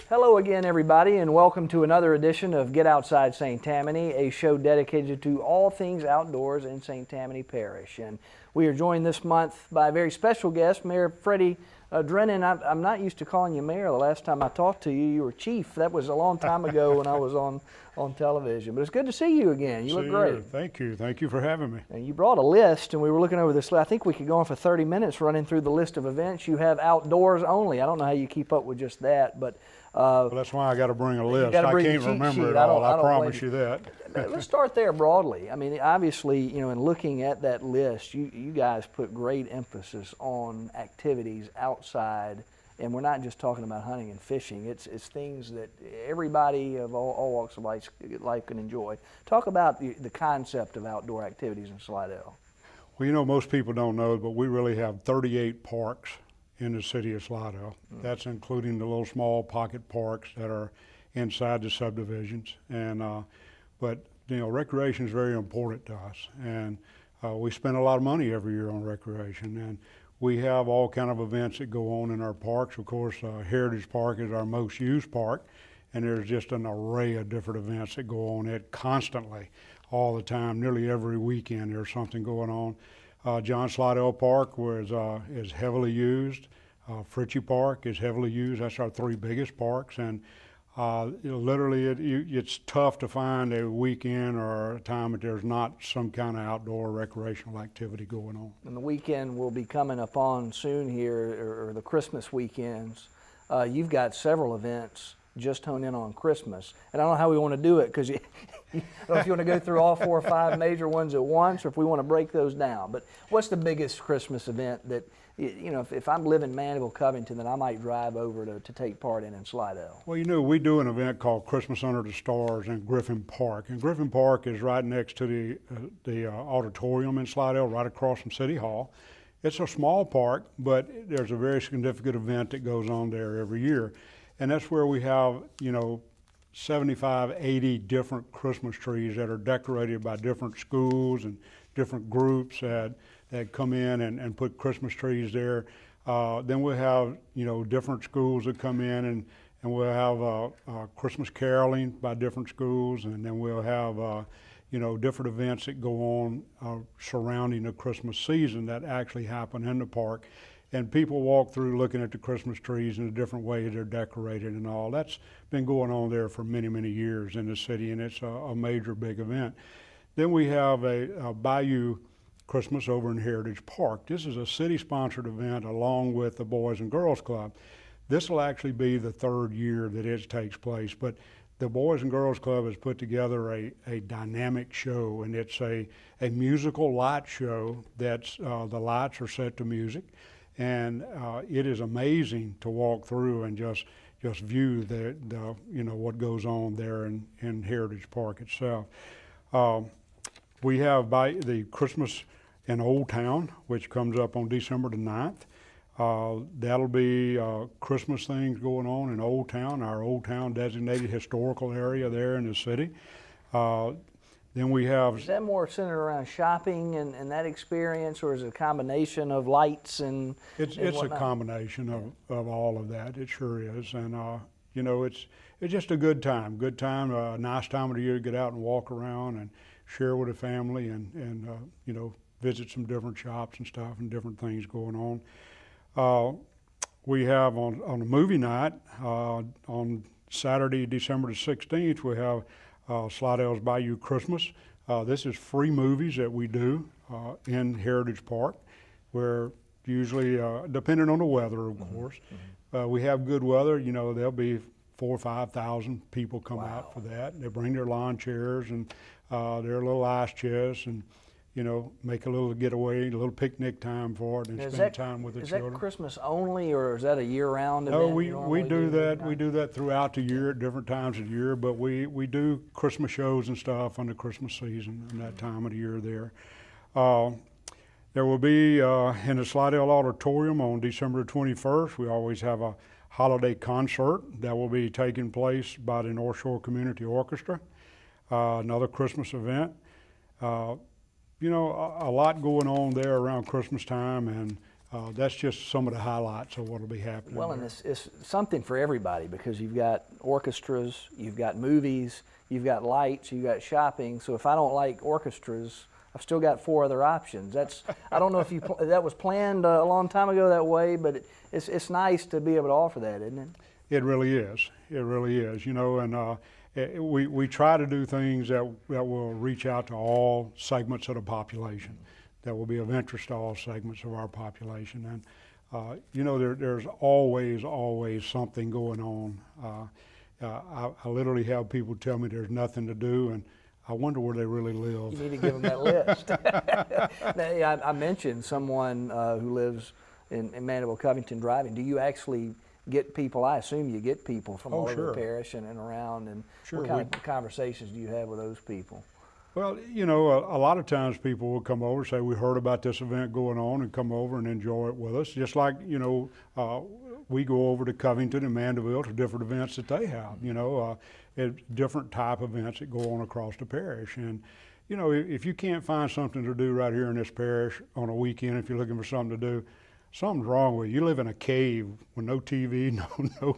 Hello again, everybody, and welcome to another edition of Get Outside St. Tammany, a show dedicated to all things outdoors in St. Tammany Parish. And we are joined this month by a very special guest, Mayor Freddie Drennan. I'm not used to calling you mayor. The last time I talked to you, you were chief. That was a long time ago when I was on television. But it's good to see you again. You look great. Thank you. Thank you for having me. And you brought a list, and we were looking over this list. I think we could go on for 30 minutes running through the list of events you have outdoors only. I don't know how you keep up with just that, but well, that's why I got to bring a list. I can't remember it all. I promise you that. Let's start there broadly. I mean, obviously, you know, in looking at that list, you guys put great emphasis on activities outside, and we're not just talking about hunting and fishing. It's things that everybody of all walks of life can enjoy. Talk about the concept of outdoor activities in Slidell. Well, you know, most people don't know, but we really have 38 parks in the city of Slidell. That's including the little small pocket parks that are inside the subdivisions. And but you know, recreation is very important to us, and we spend a lot of money every year on recreation. And we have all kind of events that go on in our parks. Of course, Heritage Park is our most used park, and there's just an array of different events that go on it constantly, all the time. Nearly every weekend there's something going on. John Slidell Park is heavily used. Fritchie Park is heavily used. That's our three biggest parks, and you know, literally it's tough to find a weekend or a time that there's not some kind of outdoor recreational activity going on. And the weekend will be coming upon soon here, or the Christmas weekends. You've got several events just honed in on Christmas, and I don't know how we want to do it, because I don't know if you want to go through all 4 or 5 major ones at once, or if we want to break those down. But what's the biggest Christmas event that, you know, if I'm living in Mandeville, Covington, then I might drive over to take part in Slidell? Well, you know, we do an event called Christmas Under the Stars in Griffin Park, and Griffin Park is right next to the auditorium in Slidell, right across from City Hall. It's a small park, but there's a very significant event that goes on there every year. And that's where we have, you know, 75, 80 different Christmas trees that are decorated by different schools and different groups that come in and put Christmas trees there. Then we'll have, you know, different schools that come in, and we'll have Christmas caroling by different schools, and then we'll have, you know, different events that go on surrounding the Christmas season that actually happen in the park. And people walk through looking at the Christmas trees and the different ways they're decorated and all. That's been going on there for many, many years in the city, and it's a major big event. Then we have a Bayou Christmas over in Heritage Park. This is a city-sponsored event along with the Boys and Girls Club. This will actually be the 3rd year that it takes place, but the Boys and Girls Club has put together a dynamic show, and it's a musical light show that's, the lights are set to music. And it is amazing to walk through and just view the you know, what goes on there in Heritage Park itself. We have the Christmas in Old Town, which comes up on December the 9th. That'll be Christmas things going on in Old Town, our Old Town designated historical area there in the city. Then we have... Is that more centered around shopping and that experience, or is it a combination of lights and It's a combination of all of that. It sure is. And, you know, it's just a good time. A nice time of the year to get out and walk around and share with the family and you know, visit some different shops and stuff and different things going on. We have on a movie night, on Saturday, December the 16th, we have Slidell's Bayou Christmas. This is free movies that we do in Heritage Park, where usually, depending on the weather, of course, we have good weather. You know, there'll be 4,000 or 5,000 people come out for that. They bring their lawn chairs and their little ice chests, and you know, make a little getaway, a little picnic time for it, and spend time with the children. Is that Christmas only, or is that a year-round event? No, we do that. We do that throughout the year at different times of the year, but we do Christmas shows and stuff on the Christmas season and that time of the year there. There will be in the Slidell Auditorium on December 21st, we always have a holiday concert that will be taking place by the North Shore Community Orchestra, another Christmas event. You know, a lot going on there around Christmas time, and that's just some of the highlights of what will be happening. Well, there. and it's something for everybody, because you've got orchestras, you've got movies, you've got lights, you've got shopping. So if I don't like orchestras, I've still got 4 other options. I don't know if that was planned a long time ago that way, but it's nice to be able to offer that, isn't it? It really is. It really is. You know, and we try to do things that will reach out to all segments of the population, that will be of interest to all segments of our population. And you know, there's always something going on. I literally have people tell me there's nothing to do, and I wonder where they really live. You need to give them that list. Now, I mentioned someone who lives in Mandeville, Covington driving. Do you actually get people? I assume you get people from all over the parish and around. And what kind of conversations do you have with those people? Well, you know, a lot of times people will come over and say, we heard about this event going on, and come over and enjoy it with us. Just like, you know, we go over to Covington and Mandeville to different events that they have, you know, different type events that go on across the parish. And, you know, if you can't find something to do right here in this parish on a weekend, if you're looking for something to do, something's wrong with you. You live in a cave with no TV, no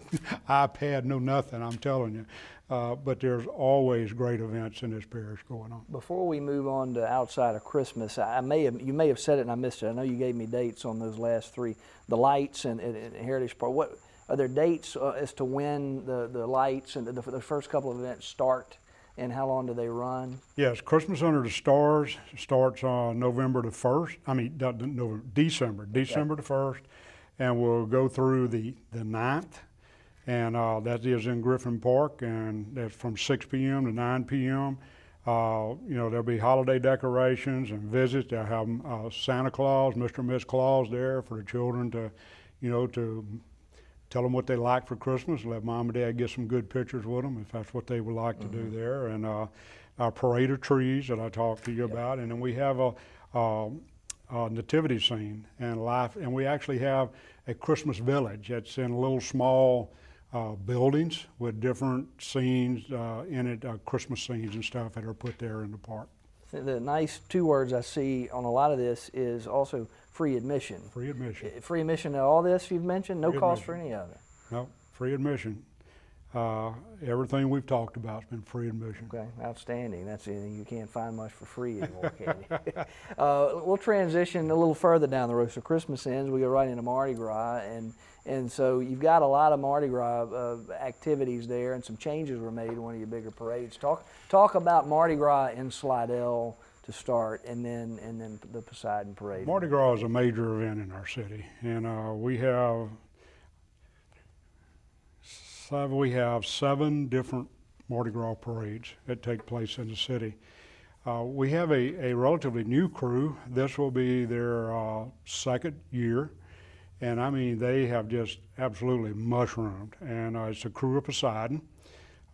iPad, no nothing, I'm telling you. But there's always great events in this parish going on. Before we move on to outside of Christmas, you may have said it and I missed it. I know you gave me dates on those last 3, the lights and Heritage Park. What are there dates as to when the lights and the first couple of events start, and how long do they run? Yes, Christmas Under the Stars starts on November the 1st. I mean, December the 1st, and we'll go through the 9th. And that is in Griffin Park, and that's from 6 p.m. to 9 p.m. You know, there'll be holiday decorations and visits. They'll have Santa Claus, Mr. and Miss Claus there for the children to, you know, to tell them what they like for Christmas, let mom and dad get some good pictures with them if that's what they would like to do there. And our parade of trees that I talked to you about. And then we have a nativity scene and life, and we actually have a Christmas village that's in little small buildings with different scenes in it, Christmas scenes and stuff that are put there in the park. The nice 2 words I see on a lot of this is also free admission. Free admission. Free admission to all this you've mentioned, no cost for admission. any of it. No, free admission. Everything we've talked about has been free admission. Okay, outstanding. That's it. You can't find much for free anymore, can you? We'll transition a little further down the road. So Christmas ends, we go right into Mardi Gras, and so you've got a lot of Mardi Gras activities there, and some changes were made in one of your bigger parades. Talk about Mardi Gras in Slidell to start, and then the Poseidon Parade. Mardi Gras is a major event in our city, and we have 7 different Mardi Gras parades that take place in the city. We have a relatively new crew. This will be their 2nd year, and I mean, they have just absolutely mushroomed. And it's a crew of Poseidon.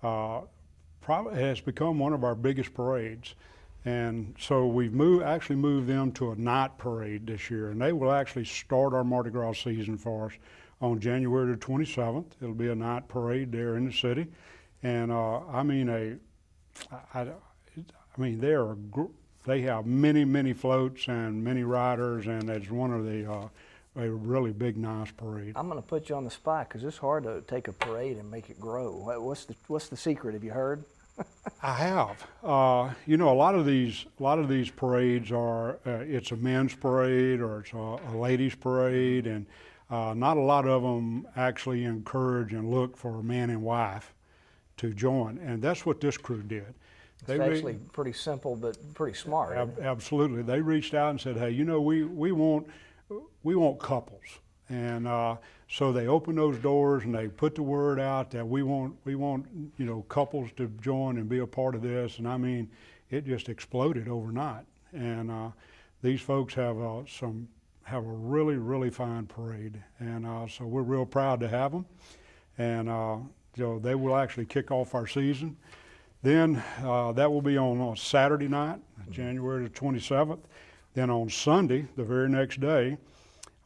Probably has become one of our biggest parades. And so we've actually moved them to a night parade this year, and they will actually start our Mardi Gras season for us on January the 27th. It'll be a night parade there in the city. And I mean, they have many floats and many riders, and it's one of the a really big, nice parade. I'm going to put you on the spot because it's hard to take a parade and make it grow. What's the secret? Have you heard? I have. You know, a lot of these parades are it's a men's parade or it's a ladies' parade, and not a lot of them actually encourage and look for a man and wife to join, and that's what this crew did. It's actually pretty simple, but pretty smart. Absolutely. They reached out and said, hey, you know, we want couples. And so they opened those doors and they put the word out that we want you know, couples to join and be a part of this. And I mean, it just exploded overnight. And these folks have a really fine parade. And so we're real proud to have them. And so they will actually kick off our season. Then that will be on Saturday night, January the 27th. Then on Sunday, the very next day,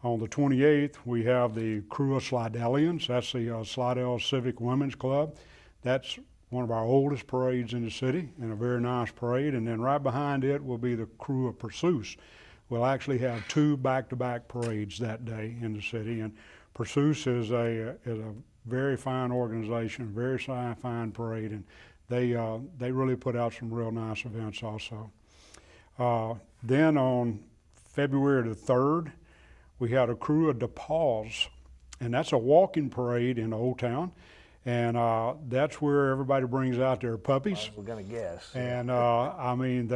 on the 28th, we have the crew of Slidellians. That's the Slidell Civic Women's Club. That's one of our oldest parades in the city, and a very nice parade. And then right behind it will be the crew of Pursuits, we'll actually have 2 back-to-back parades that day in the city. And Pursuit is a very fine organization, very fine parade, and they really put out some real nice events also. Then on February the 3rd, we had a Crew of DePaws, and that's a walking parade in Old Town. And that's where everybody brings out their puppies. We're gonna guess. And I mean,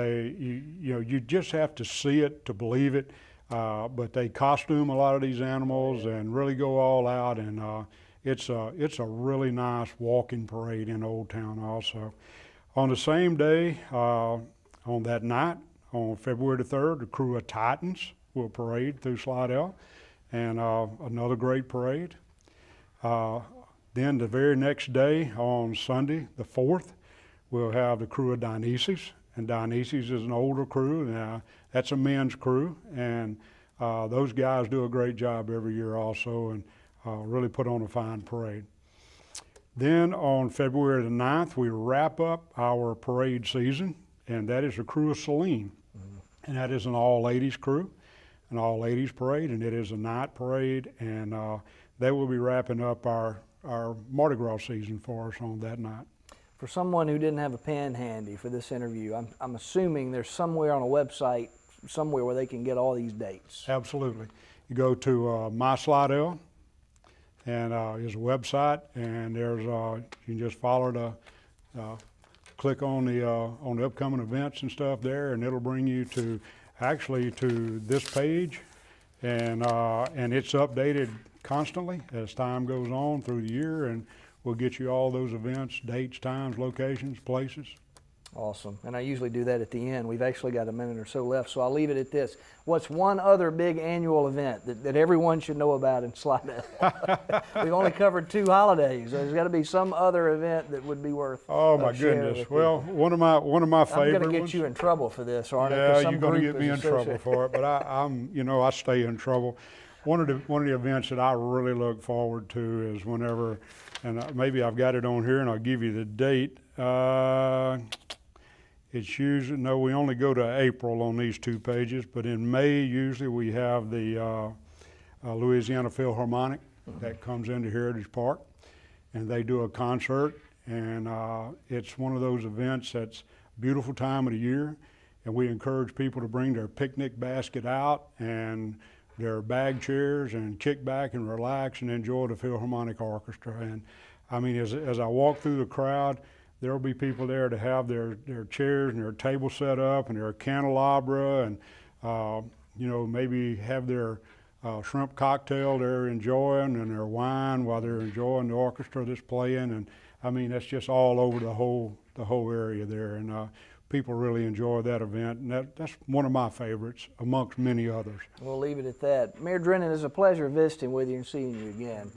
you just have to see it to believe it. But they costume a lot of these animals and really go all out. And it's a really nice walking parade in Old Town also. On the same day, on that night, on February the 3rd, the Crew of Titans will parade through Slidell, and another great parade. Then the very next day, on Sunday, the 4th, we'll have the Crew of Dionysus. And Dionysus is an older crew. Now, that's a men's crew. And those guys do a great job every year also, and really put on a fine parade. Then on February the 9th, we wrap up our parade season, and that is the Crew of Celine. And that is an all-ladies crew, an all-ladies parade, and it is a night parade. And they will be wrapping up our Mardi Gras season for us on that night. For someone who didn't have a pen handy for this interview, I'm assuming there's somewhere on a website, somewhere where they can get all these dates. Absolutely. You go to My Slidell, and there's a website, and there's you can just follow click on the upcoming events and stuff there, and it'll bring you to this page, and it's updated constantly as time goes on through the year, and we'll get you all those events, dates, times, locations, places. Awesome. And I usually do that at the end. We've actually got a minute or so left, so I'll leave it at this. What's one other big annual event that everyone should know about in Slidell? We've only covered 2 holidays. There's got to be some other event that would be worth Oh my goodness. Well, one of my favorite I'm going to get ones. you in trouble for this, aren't I? Yeah, you're going to get me in trouble for it, but I stay in trouble. One of the events that I really look forward to is whenever, and maybe I've got it on here, and I'll give you the date. It's usually, no, we only go to April on these 2 pages, but in May usually we have the Louisiana Philharmonic that comes into Heritage Park, and they do a concert, and it's one of those events that's a beautiful time of the year, and we encourage people to bring their picnic basket out and their bag chairs and kick back and relax and enjoy the Philharmonic Orchestra. And I mean, as I walk through the crowd, there'll be people there to have their chairs and their table set up and their candelabra, and maybe have their shrimp cocktail they're enjoying, and their wine while they're enjoying the orchestra that's playing. And I mean, that's just all over the whole area there, and people really enjoy that event, and that's one of my favorites amongst many others. We'll leave it at that. Mayor Drennan, it's a pleasure visiting with you and seeing you again.